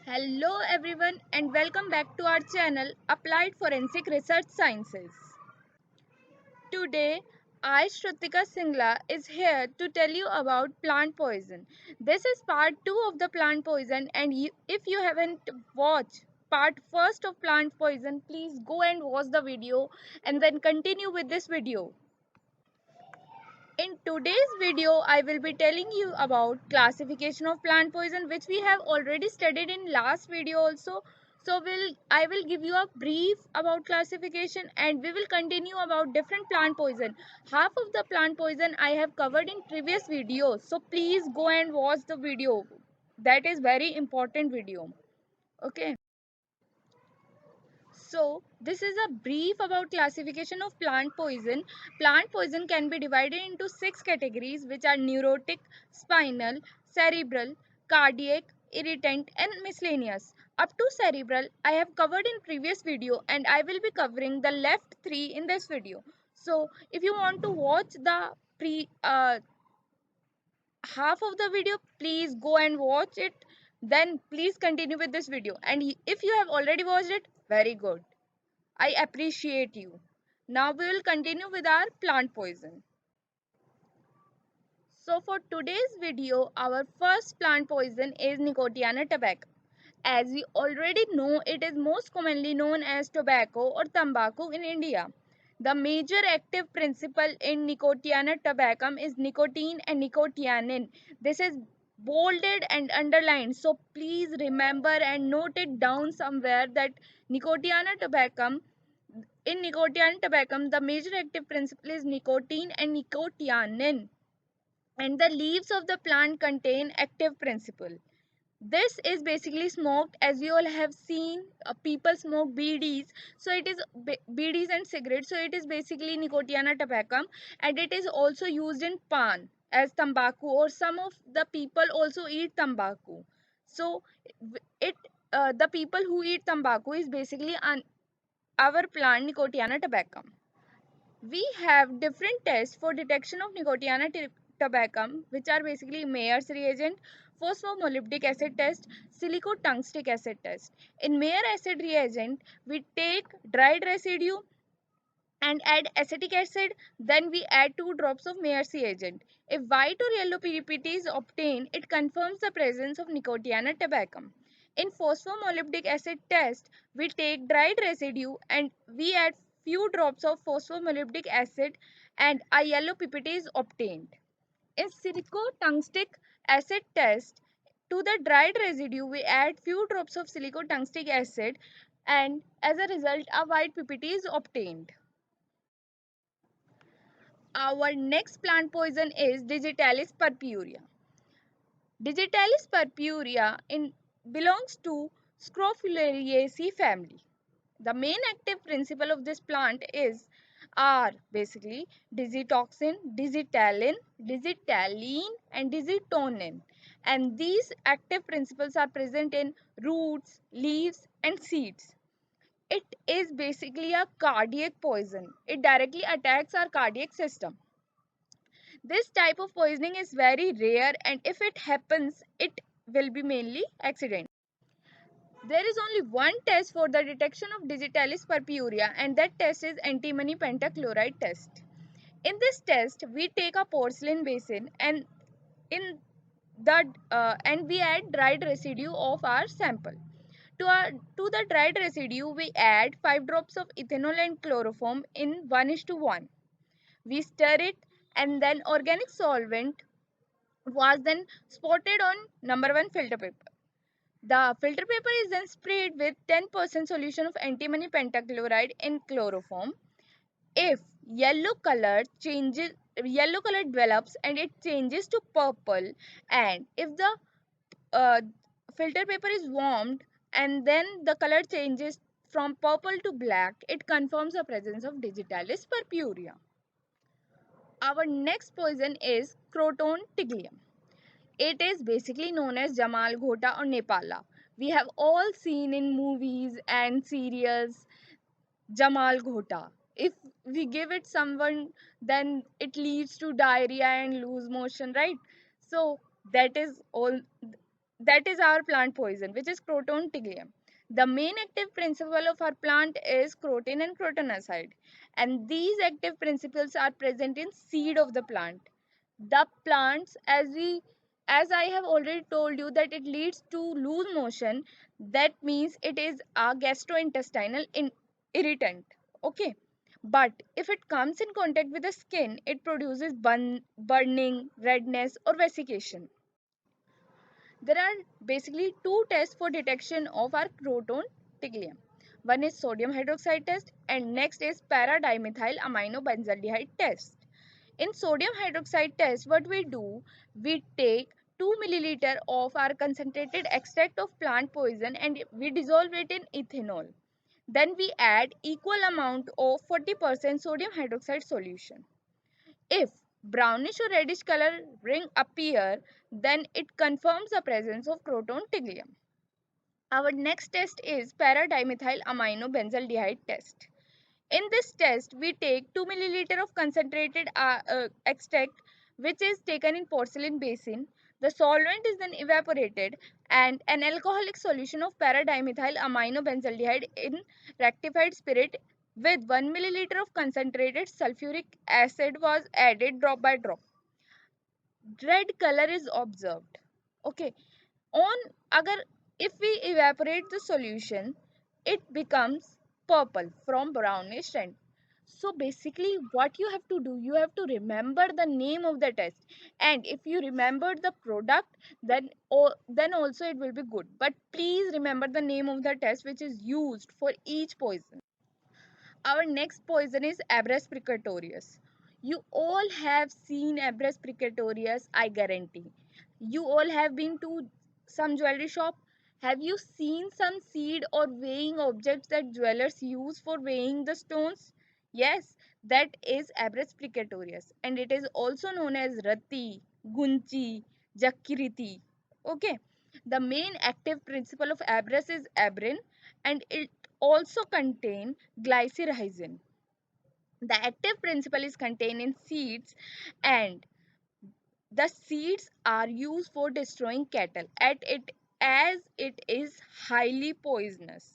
Hello everyone and welcome back to our channel Applied Forensic Research Sciences. Today I Shrutika Singla is here to tell you about plant poison. This is part 2 of the plant poison and if you haven't watched part first of plant poison, please go and watch the video and then continue with this video. In today's video, I will be telling you about classification of plant poison, which we have already studied in last video also. So I will give you a brief about classification and we will continue about different plant poison. Half of the plant poison I have covered in previous videos. So please go and watch the video. That is very important video. Okay. So, this is a brief about classification of plant poison. Plant poison can be divided into 6 categories, which are neurotic, spinal, cerebral, cardiac, irritant and miscellaneous. Up to cerebral, I have covered in previous video and I will be covering the left 3 in this video. So, if you want to watch the half of the video, please go and watch it. Then please continue with this video. And if you have already watched it, very good. I appreciate you. Now we will continue with our plant poison. So for today's video, our first plant poison is Nicotiana tabacum. As we already know, it is most commonly known as tobacco or tobacco in India. The major active principle in Nicotiana tabacum is nicotine and nicotianin. This is bolded and underlined. So please remember and note it down somewhere that Nicotiana tabacum in Nicotiana tabacum, the major active principle is nicotine and nicotianin, and the leaves of the plant contain active principle. This is basically smoked, as you all have seen. People smoke BDs, so it is BDs and cigarettes. So it is basically Nicotiana tabacum, and it is also used in pan as tobacco, or some of the people also eat tobacco. So it the people who eat tobacco is basically our plant Nicotiana tabacum. We have different tests for detection of Nicotiana tabacum, which are basically Mayer's reagent, phosphomolybdic acid test, silicotungstic acid test. In Mayer acid reagent, we take dried residue and add acetic acid, then we add 2 drops of Mayer's reagent. If white or yellow PPT is obtained, it confirms the presence of Nicotiana tabacum. In phosphomolybdic acid test, we take dried residue and we add few drops of phosphomolybdic acid and a yellow PPT is obtained. In silicotungstic acid test, to the dried residue we add few drops of silicotungstic acid and as a result a white PPT is obtained. Our next plant poison is Digitalis purpurea. Digitalis purpurea belongs to Scrophulariaceae family. The main active principle of this plant are basically digitoxin, digitalin, digitalene and digitonin. And these active principles are present in roots, leaves and seeds. It is basically a cardiac poison. It directly attacks our cardiac system. This type of poisoning is very rare, and if it happens, it will be mainly accident. There is only one test for the detection of Digitalis purpurea, and that test is antimony pentachloride test. In this test, we take a porcelain basin and in and we add dried residue of our sample. To the dried residue, we add 5 drops of ethanol and chloroform in 1:1. We stir it and then organic solvent was then spotted on number 1 filter paper. The filter paper is then sprayed with 10% solution of antimony pentachloride in chloroform. If yellow color develops and it changes to purple, and if the uh, filter paper is warmed and then the color changes from purple to black, it confirms the presence of Digitalis purpurea. Our next poison is Croton tiglium. It is basically known as Jamal Ghota or Nepala. We have all seen in movies and serials Jamal Ghota. If we give it someone, then it leads to diarrhea and loose motion, right? So that is all. that is our plant poison, which is Croton tiglium. The main active principle of our plant is crotin and crotonacide, and these active principles are present in seed of the plant. The plants, as I have already told you, that it leads to loose motion. That means it is a gastrointestinal irritant. Okay, but if it comes in contact with the skin, it produces burning, redness, or vesictation. There are basically two tests for detection of our croton tiglium. One is sodium hydroxide test and next is para-dimethyl aminobenzaldehyde test. In sodium hydroxide test, what we do, we take 2 milliliter of our concentrated extract of plant poison and we dissolve it in ethanol. Then we add equal amount of 40% sodium hydroxide solution. If brownish or reddish color ring appear, then it confirms the presence of croton tiglium. Our next test is para-dimethyl aminobenzaldehyde test. In this test, we take 2 milliliter of concentrated extract which is taken in porcelain basin. The solvent is then evaporated and an alcoholic solution of para-dimethyl aminobenzaldehyde in rectified spirit with 1 milliliter of concentrated sulfuric acid was added drop by drop. Red color is observed. Okay, on agar if we evaporate the solution, it becomes purple from brownish red. So basically what you have to do, you have to remember the name of the test, and if you remember the product, then also it will be good, but please remember the name of the test which is used for each poison. Our next poison is Abrus precatorius. You all have seen Abrus precatorius, I guarantee. You all have been to some jewelry shop. Have you seen some seed or weighing objects that jewelers use for weighing the stones? Yes, that is Abrus precatorius, and it is also known as Rati, Gunchi, Jakiriti. Okay, the main active principle of Abrus is abrin, and it also contain glycyrrhizin. The active principle is contained in seeds, and the seeds are used for destroying cattle at it, as it is highly poisonous.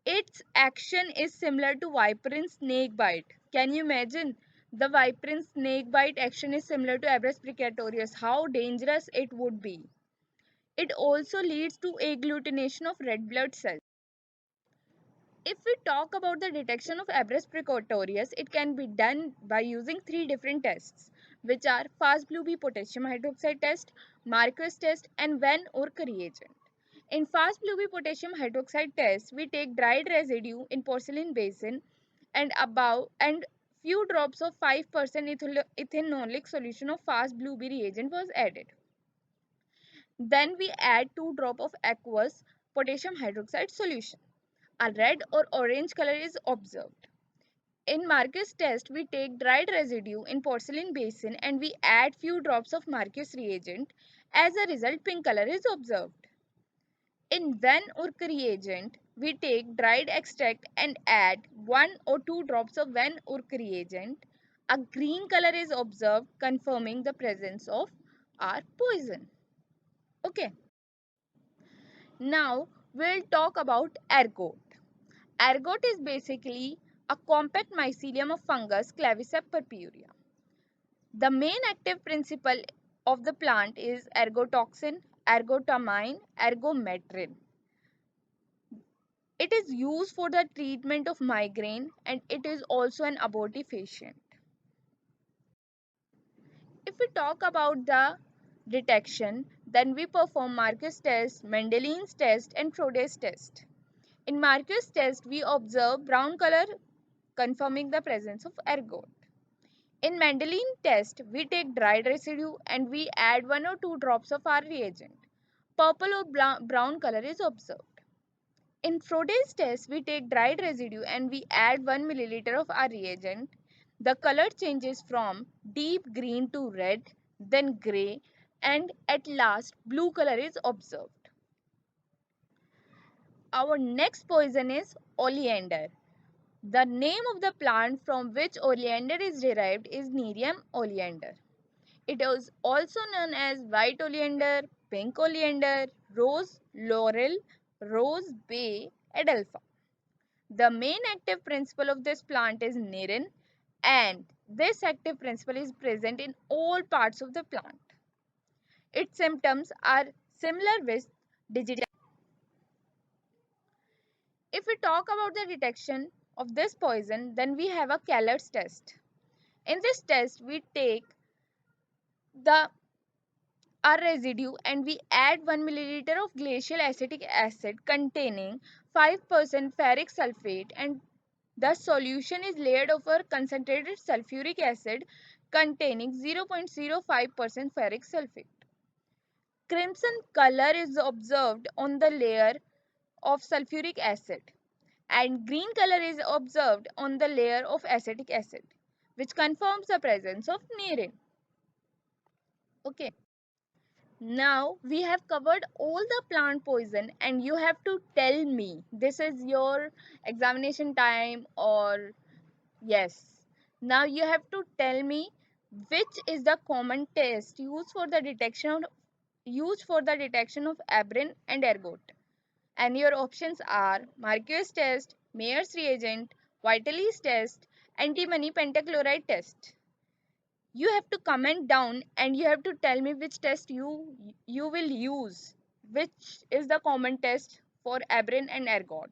Its action is similar to viperine snake bite. Can you imagine? The viperine snake bite action is similar to Abrus precatorius. How dangerous it would be. It also leads to agglutination of red blood cells. If we talk about the detection of Abrus precatorius, it can be done by using three different tests, which are fast blue B potassium hydroxide test, Marquis test, and Van Urk reagent. In fast blue B potassium hydroxide test, we take dried residue in porcelain basin and few drops of 5% ethanolic solution of fast blue B reagent was added. Then we add 2 drops of aqueous potassium hydroxide solution. A red or orange color is observed. In Marquis test, we take dried residue in porcelain basin and we add few drops of Marquis reagent. As a result, pink color is observed. In Van Urk reagent, we take dried extract and add 1 or 2 drops of Van Urk reagent. A green color is observed, confirming the presence of our poison. Okay, now we'll talk about ergot. Ergot is basically a compact mycelium of fungus Claviceps purpurea. The main active principle of the plant is ergotoxin, ergotamine, ergometrin. It is used for the treatment of migraine and it is also an abortifacient. If we talk about the detection, then we perform Marquis test, Mendelein's test and Froday's test. In Marquis test, we observe brown color confirming the presence of ergot. In Mendelein test, we take dried residue and we add 1 or 2 drops of our reagent. Purple or brown color is observed. In Froday's test, we take dried residue and we add 1 milliliter of our reagent. The color changes from deep green to red, then grey, and at last blue color is observed. Our next poison is oleander. The name of the plant from which oleander is derived is Nerium oleander. It is also known as white oleander, pink oleander, rose laurel, rose bay, adelpha. The main active principle of this plant is Nirin, and this active principle is present in all parts of the plant. Its symptoms are similar with digital. If we talk about the detection of this poison, then we have a Caller's test. In this test, we take the our residue and we add 1 milliliter of glacial acetic acid containing 5% ferric sulfate, and the solution is layered over concentrated sulfuric acid containing 0.05% ferric sulfate. Crimson color is observed on the layer of sulfuric acid and green color is observed on the layer of acetic acid, which confirms the presence of Nirin. Okay. Now we have covered all the plant poison and you have to tell me, this is your examination time or yes. Now you have to tell me which is the common test used for the detection of aberrant and ergot. And your options are Marquis test, Mayer's reagent, Vitalis test, antimony pentachloride test. You have to comment down and you have to tell me which test you will use, which is the common test for aberrant and ergot.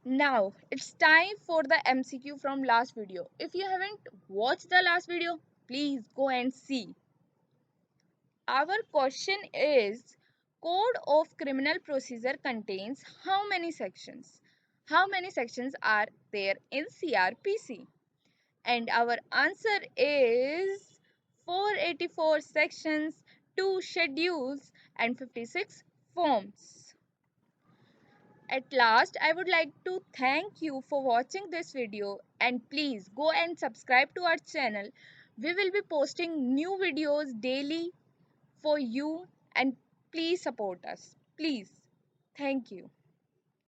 Now it's time for the MCQ from last video. If you haven't watched the last video, please go and see. Our question is, Code of Criminal Procedure contains how many sections? How many sections are there in CRPC? And our answer is 484 sections, 2 schedules and 56 forms. At last, I would like to thank you for watching this video and please go and subscribe to our channel. We will be posting new videos daily for you and please support us. Please. Thank you.